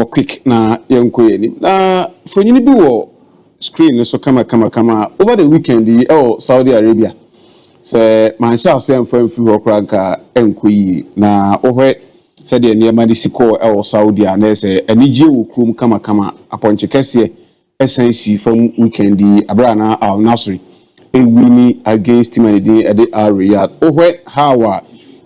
quick na yenkoyeni na fonyini bi wo screen so kama over the weekend Saudi Arabia say man sha say mfa fi ho kranka enkoyi na ohwe say de niema di siko Saudi na say anije wo krum kama aponche kese SNC from weekend abra na Al Nassr winning against team at Riyadh ohwe how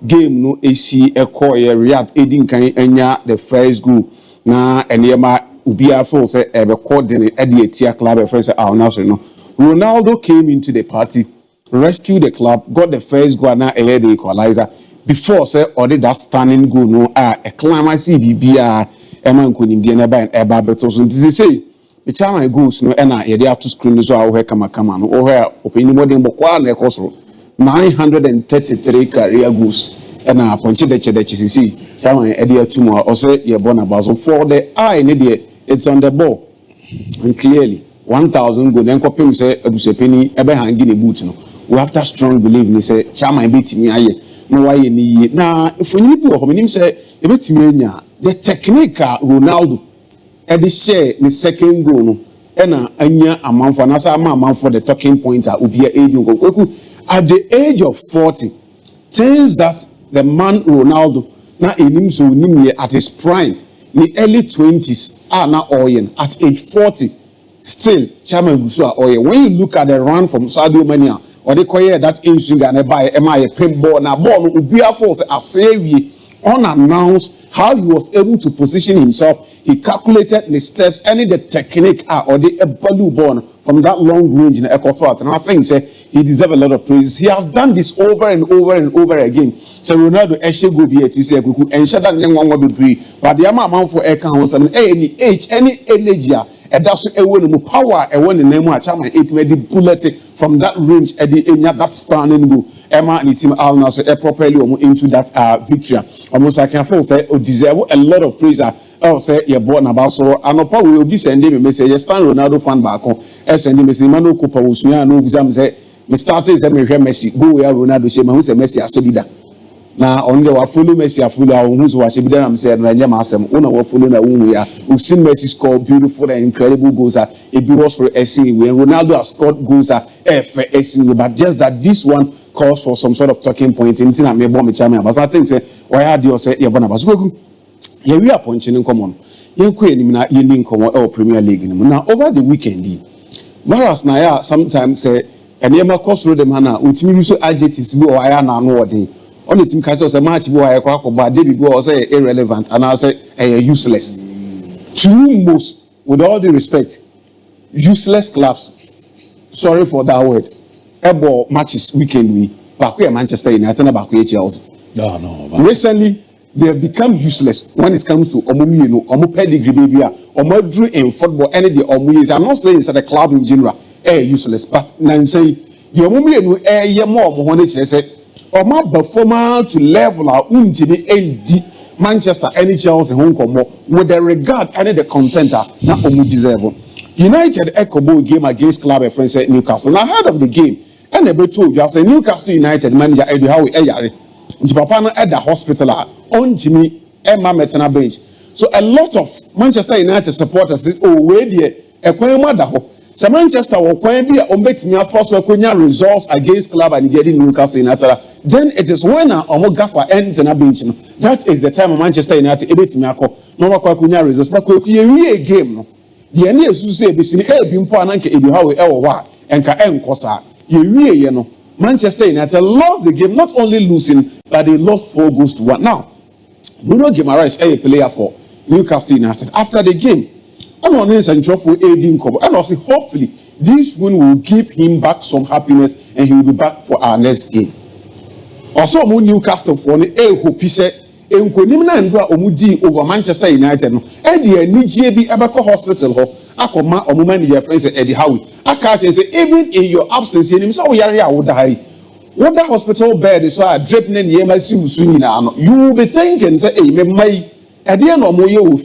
game no AC ekoye Riyadh edin kan enya the first goal na enema ubia for say ebe coordinate at the Etia club friends Al Nassr no. Ronaldo came into the party, rescued the club, got the first goal na the equalizer before say already that standing goal no a climax bibia eman kunimdi na ba eba beto so this say the chama goals no na ye dey have to screen so how kama no o here opini modern bokwa na ekosoro 933 career goals na ponche de chisi chama e dey atumo o say ye born about so for the eye ne dey it's on the ball and clearly 1000 goal then kopim say adusepeni ebe hangi ne boot no we have that strong belief ni say chama betimi aye no waye ni na ifoni bi wo menim say e betimi anya the technique Ronaldo e dey share the second goal no na anya amanfo na say amanfo the talking point obia age go at the age of 40 things that the man Ronaldo na enim so nim ye at his prime in the early 20s na oyen at age 40 still chairman gusu oyen. When you look at the run from Sadio Mane or they call that instring and buy a pinball na ball ubia force asewi unannounced how he was able to position himself. He calculated the steps and the technique or the ABOU ball from that long range in the equator. And I think he deserves a lot of praise. He has done this over and over again. So Ronaldo actually go be at TC and shut that young one will be but the amount for air was any age, any energy, and that's a one more power, and one name of Chama, it made the bullet from that range at the end that standing go. Emma and the team Al Nassr properly into that victory. Almost I can feel say deserve a lot of praise. I'll say you're born about so and we will be sending me message. Stan Ronaldo fan back on sending me Mano Cooper was no exam say me started say me Messi go where Ronaldo say who say Messi asebida na on the follow Messi follow who's was asebida am say na nyama asem una we follow na who ya we've seen Messi score beautiful and incredible goals it was for SC when Ronaldo has scored goals for SC but just that this one calls for some sort of talking point in thing me bomb me chama but I think say why had you say you born about so here we are punching in common. You na yending common Premier League. Now over the weekend, whereas now sometimes say and you must cross road them hana. Ultimately, use adjectives be or I na no wording. Only team catches a match be I kwa but they be go say irrelevant and I say useless. Two most, with all the respect, useless clubs. Sorry for that word. Ebo matches weekend we. Fakye Manchester United na Fakye Chelsea. No. Recently. They have become useless when it comes to omu pedigree baby omu drew in football any the omu is I'm not saying it's the club in general useless but nan say the omu ye more omu hone kire say omu performer to level untimi endi Manchester any Chelsea home komo with the regard and the contenter na omu deserve. United Ekobo game against club friends Newcastle. Now ahead of the game and they told you I say Newcastle United manager Eddie Howe eyare nti papa no at the hospital on Jimmy Emma Metana bench. So a lot of Manchester United supporters say, oh, wait there, a coin mother. So Manchester will coin be on bet me first results against club and getting Newcastle United. Then it is when Omogafa ends in a bench. That is the time Manchester United ebet me ako no makunya results. But we game. The end is to say, be seen a bimpo ananke ebi how we wa and ka enkosa. Ye no. Manchester United lost the game, not only losing, but they lost 4 goals to 1. Now, Bruno Guimaraes is a player for Newcastle United. After the game, I'm on this and for aiding Kobo. And I say, hopefully, this win will give him back some happiness and he will be back for our next game. Also, Newcastle for the hope he said, over Manchester United. And the NGB Abaco Hospital. Akoma omuma your friends Eddie Howe. Akache say even in your absence, you so yari would die. What the hospital bed is so I dripping in the you will be thinking, say, hey, me at the end of Moyo,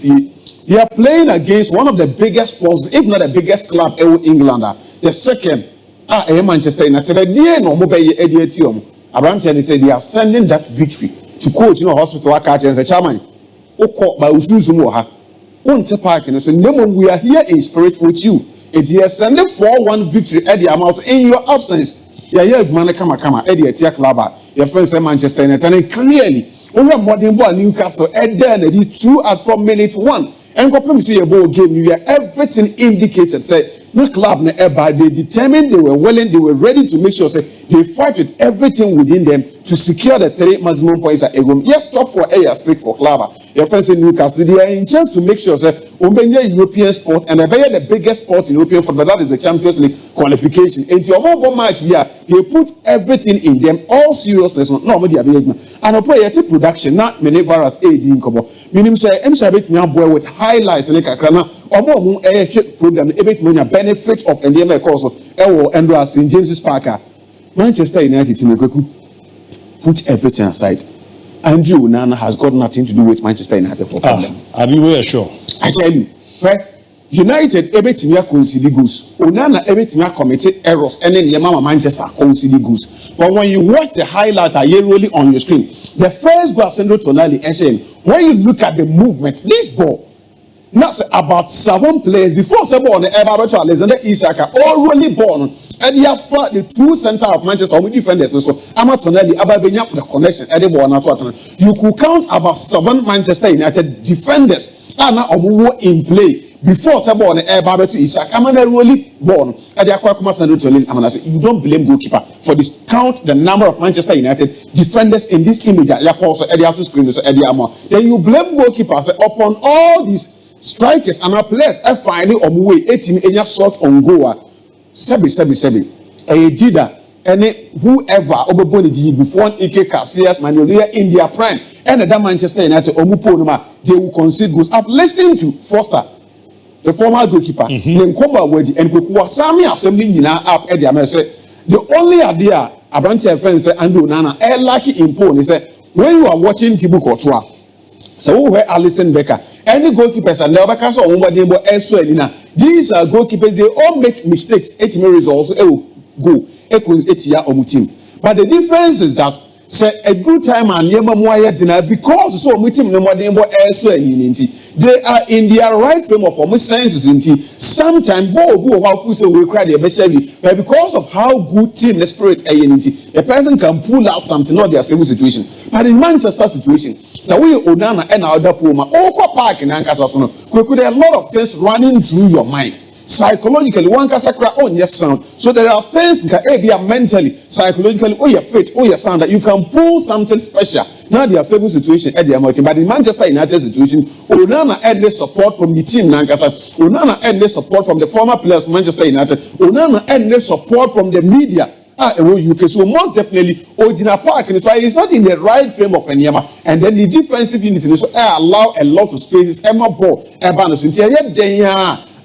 they are playing against one of the biggest forces, if not the biggest club in England. The second, Manchester United. The end of Mobile Edition. Abraham said they are sending that victory to coach hospital Akache and say, Chairman, Oko by Usuzumoha. won't park and so we are here in spirit with you. It is a 4-1 victory at the amount in your absence. Yeah, man, come, Eddie at your club, your friends at Manchester United, and clearly, over modern boy Newcastle, and then the true at from minute 1. And go see a ball game, you everything indicated, say, no club, no ever, they determined, they were willing, they were ready to make sure, say, they fight with everything within them to secure the 3 maximum points at Egum. Yes, top for air strict for club. Your friends in Newcastle, they are in chance to make sure that European sport and the biggest sport in European football, that is the Champions League qualification. Into your whole match here, they put everything in them, all seriousness. No, and a prayer to production, not many virus AD in Kobo. Meaning, say, I'm sorry, boy with highlights like a crana or more program, a bit more benefit of NDMA also, and St. James's Parker. Manchester United in put everything aside. Andrew Onana has got nothing to do with Manchester United for problem. I'll be very sure. I tell you, right? United everything concede goals. Onana everything committed errors, and then Mama Manchester concede goals. But when you watch the highlight rolling on your screen, the first goal Sandro Tonali SM, when you look at the movement, this ball, not about 7 players before 7 on the ABOU to Alexander Isaka, all really born. And you have the true center of Manchester with defenders. So Amatonelli, Ababenya, the connection, you could count about 7 Manchester United defenders in play before Sabo on the ABOU to Isaac. Amanda really born at the Aquacuma Sandro Tolin. You don't blame goalkeeper for this. Count the number of Manchester United defenders in this image. Then you blame goalkeepers upon all these strikers and our players are finally on way 18 in your shot on goal. Sebi. A dida any whoever Oboboni before Ike Casillas Manuel in their prime and the Manchester United Omuponuma, they will concede goals. I've listened to Foster, the former goalkeeper, Nkomba Wedi, and Kukwasami assembling up at the America. The only idea about your friends Andrew Nana, a lucky impone is that when you are watching Thibaut Courtois, so where Alison Becker, any goalkeepers and never cast on what they were elsewhere. These are goalkeepers, they all make mistakes. 8 minutes also go. But the difference is that say a good time and because so they are in their right frame of senses. Sometimes will cry but because of how good team the spirit the person can pull out something, not their same situation. But in Manchester situation, so we Onana and our Puma, Park in Ancasasono, could a lot of things running through your mind. Psychologically, one can on your sound. So there are things that be mentally, psychologically, or your faith, or your sound that you can pull something special. Now they are stable situation at the American, but in Manchester United situation, Onana had the support from the team Nankasa, Onana had the support from the former players of Manchester United, Onana had the support from the media. UK. So most definitely, Ojina Park, and so it's not in the right frame of Enyama. And then the defensive unit, so allow a lot of spaces. Emma Ball, Ebanis,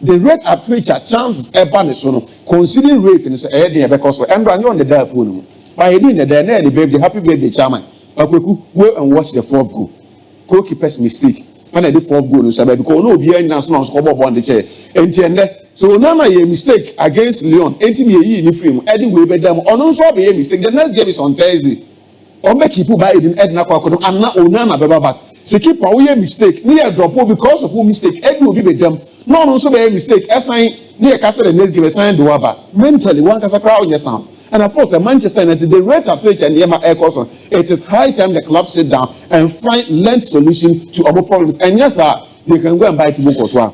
the rate at which our chances Ebanis, considering rate, and so because Embra on the dial. By doing the baby, happy birthday, chairman. But we could go and watch the 4th goal. Goalkeeper's mistake. When I did 4th goal, so because no behind national scoreboard on the chair. And so Onana a mistake against Lyon. 18 years in frame. Eddie will be them. On also be a mistake. The next game is on Thursday. Or make people buy it in Edna Kwakono. And now Onana beba back. So keep away a mistake. Near drop because of who mistake. Eddie will be with them. No also be a mistake. Assign near Castle the next game assign Duaba. Mentally, one can crowd your sound. And of course, Manchester United, the rate at which and Yema Air Corson, it is high time the club sit down and find lend solution to our problems. And yes, sir, they can go and buy Thibaut Courtois.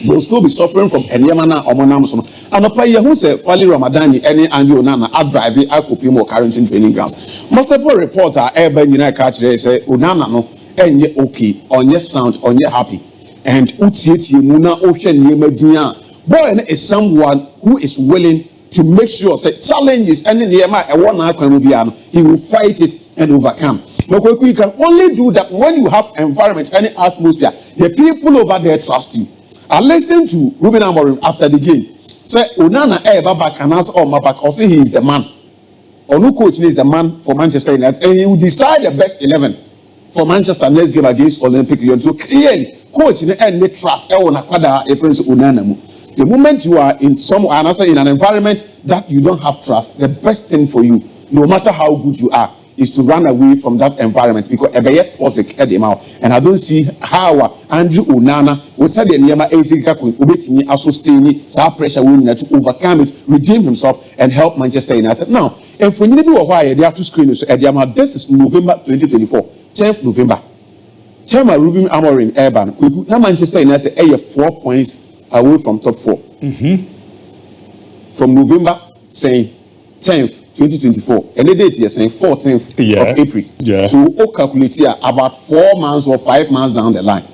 They'll still be suffering from Enyamana or Monamson. And a player who said, Fali Ramadani, any Andrew Nana, I drive it, I could be more current in training grounds. Multiple reports are ever United catch they say, Unana no, and ye okay, on your sound, on your happy. And Utieti Muna Ocean Yemadinia. Boy is someone who is willing to make sure that challenges and he will fight it and overcome. But you can only do that when you have environment, any atmosphere. The people over there trust you. I listened to Ruben Amorim after the game. Say Onana ever back and ask my back or say he is the man. Onu coach is the man for Manchester United, and he will decide the best 11 for Manchester next game against Olympic Lyon. So clearly, coach in the end, they trust Onana. The moment you are in in an environment that you don't have trust, the best thing for you, no matter how good you are, is to run away from that environment because ebeye toxic at the mouth. And I don't see how Andrew Onana would say the Niama Azika could obey also stay pressure winner to overcome it, redeem himself, and help Manchester United. Now, if we need to do why they have to screen at the amount, this is November 2024, 10th November. Tell my Ruben Amorim Urban, Manchester United 4 points away from top 4. From November, saying 10th, 2024, and the date is saying 14th of April. So we calculate here about 4 months or 5 months down the line.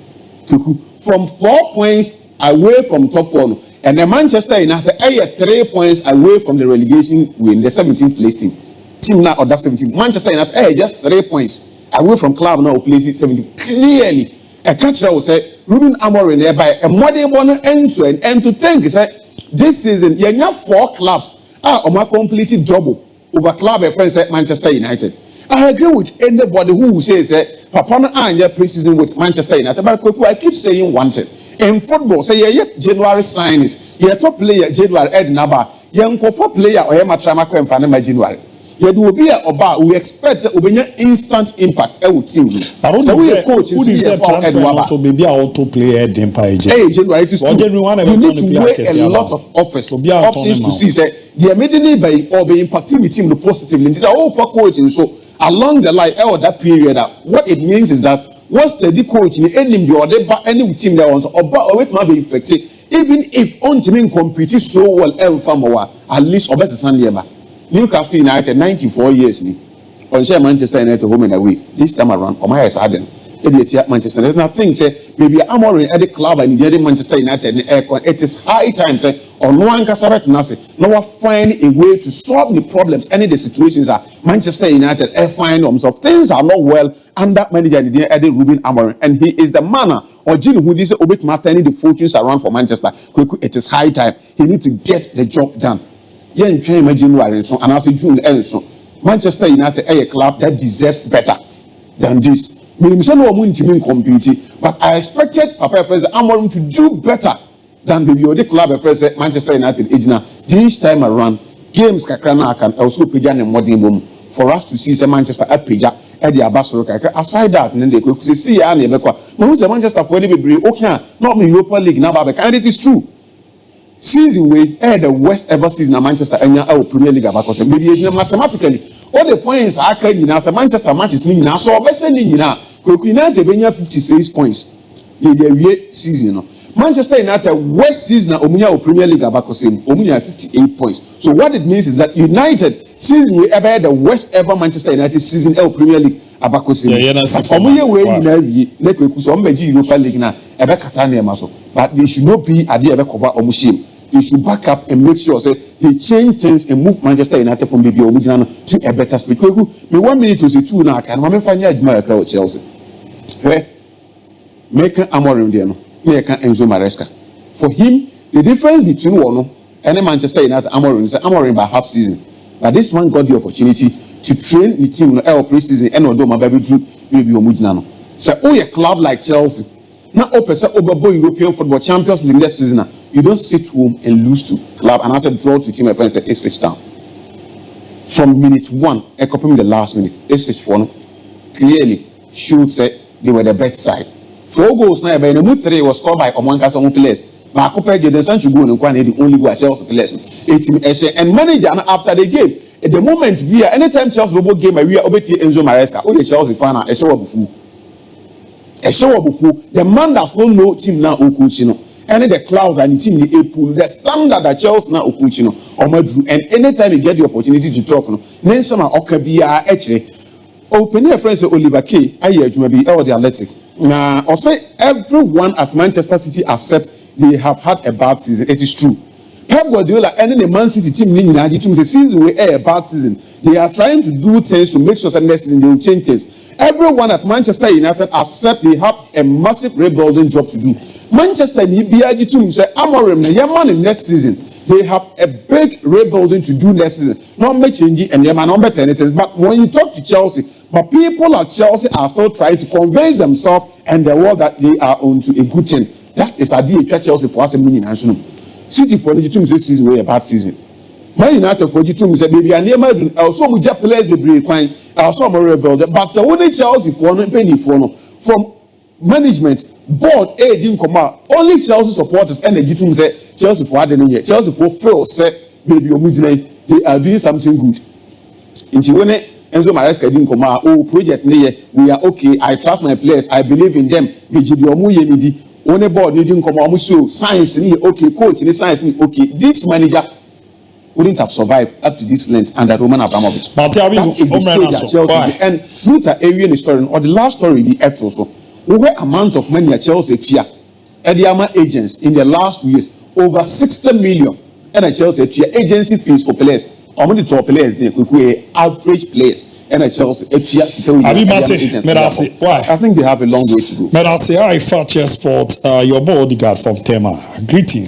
From 4 points away from top 4, and the Manchester United 3 points away from the relegation win, the 17th place team. Team now or that 17th. Manchester United just 3 points away from club now placing 17. Clearly, a catcher will say Ruben Amorim thereby a modern one and to think is that this season you have 4 clubs are completed double over club friends at Manchester United. I agree with anybody who says that Papa and pre-season with Manchester United, but I keep saying one thing. In football, say January signs, your top player January Ed Naba, young for player or Yamatrama and Fanama January. Yet will be about we expect that will be instant impact every team. But so we coach who is transfer so maybe a auto player January it is you need to weigh a lot of options to see say the immediately by or be impacting the team positively. This is all for coaching. So along the line that period what it means is that once the coach in any team that wants or it might be effective even if on team compete so well at least obviously Sunday. Newcastle United 94 years on share Manchester United home and away. This time around, my eyes hardened. Manchester United. Now think say maybe Amorim at the club and the Manchester United in aircon. It is high time say on one Casaret Nasi. Now find a way to solve the problems. Any of the situations are Manchester United find themselves. Things are not well under manager Eddie Ruben Amorim, and he is the manner or Gene who is obey mattering the fortunes around for Manchester. It is high time. He needs to get the job done. Yen train January so and as June so Manchester United a club that deserves better than this. But I expected Papa President Amorim to do better than the other club President Manchester United. This time around, games Kakrana can also pijam and modern boom for us to see some Manchester at Pija at the Abasso. Aside that, and then they could see Manchester for any okay, not the Europa League now, and it is true. Season way the worst ever season at Manchester and our Premier League because mathematically all the points are coming as a Manchester match is now so obviously now United 56 points in the season. Manchester United worst season at Premier League because 58 points. So what it means is that United season we ever the worst ever Manchester United season at Premier League because Europa League now but they should not be at the ever cover or shame. They should back up and make sure say they change things and move Manchester United from the original to a better speed. Me 1 minute to say 2 now can I find you crowd Chelsea. Where make Amorim there no, make Enzo Maresca. For him, the difference between one and Manchester United Amorim is Amorim by half season. But this man got the opportunity to train the team in pre-season and although my baby drew maybe original. So a club like Chelsea. Now, over European football Champions League this season, you don't sit home and lose to club and I said draw to team against the Ipswich Town. From minute 1, accompanying the last minute, Ipswich 1 clearly showed say they were the better side. 4 goals now, but the mood 3 was scored by Omonkasa players. But I compared the Sancho goal and the only goal Chelsea players. And manager after the game, at the moment we are anytime Chelsea football game, we are over to Enzo Maresca. All the Chelsea fan are a show of fool. A show of fool. The man does not know team now Okuchino. Any the clouds and the team the April, the standard that Chelsea now Okuchino or Madrid. And anytime you get the opportunity to talk, then some are Okabia actually. Open your friends Oliver K. I hear you maybe all the athletic. Now, I say everyone at Manchester City accept they have had a bad season. It is true. Pep Guardiola and the Man City team the season will a bad season. They are trying to do things to make sure that next season they will change things. Everyone at Manchester United accept they have a massive rebuilding job to do. Manchester United team say Amorim the man in next season. They have a big rebuilding to do next season. Not much changing and they are not better anything. But when you talk to Chelsea, but people at Chelsea are still trying to convince themselves and the world that they are onto a good thing. That is a deal Chelsea for us a mini national. City for the team this season was a bad season. Man United for the team say baby and near also we just players the break fine. also rebuild, but only Chelsea for no penny for no from management board didn't come out. Only Chelsea supporters and the G2 say Chelsea for adding here. Chelsea for fail say baby they are doing something good. Until when Enzo Maresca didn't come out, oh project we are okay. I trust my players. I believe in them. Only board didn't come out. So science okay, coach science okay. This manager wouldn't have survived up to this length under Roman Abramovich. But that is the stage at Chelsea. And look at Arian story or the last story the also. What amount of money at Chelsea here? Ediama agents in the last 2 years over 60 million. And at Chelsea here agency fees for players. How many top players they could average players? And at Chelsea here. I think they have a long way to go. Fakye Sport, your bodyguard from Tema. Greetings.